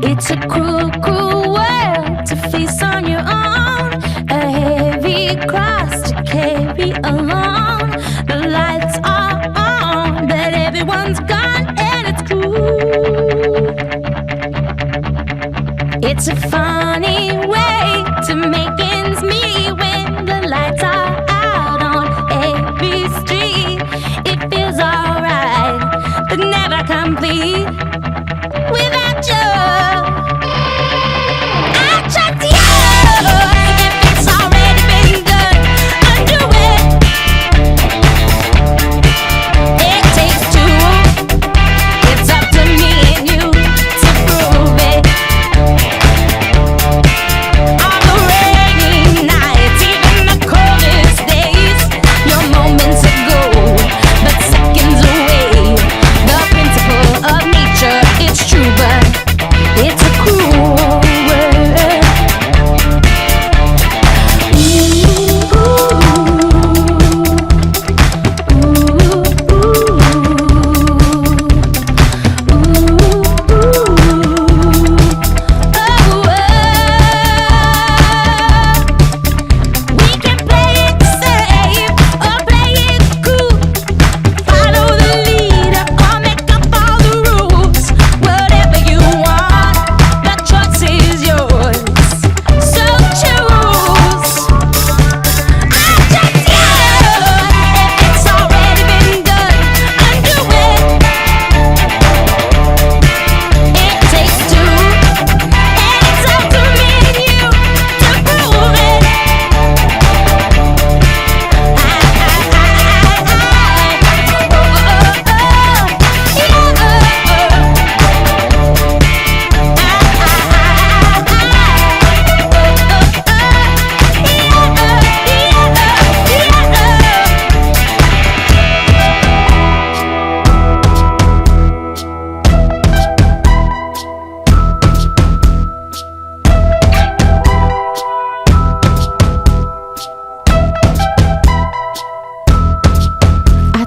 It's a cruel, cruel world to face on your own, a heavy cross to carry alone. The lights are on, but everyone's gone, and it's cruel. It's a funny way to make ends meet when the lights are out on every street. It feels alright, but never complete without you.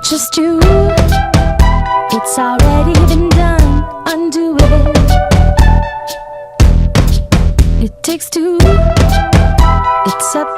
Just you, it's already been done, undo it. It takes two, it's up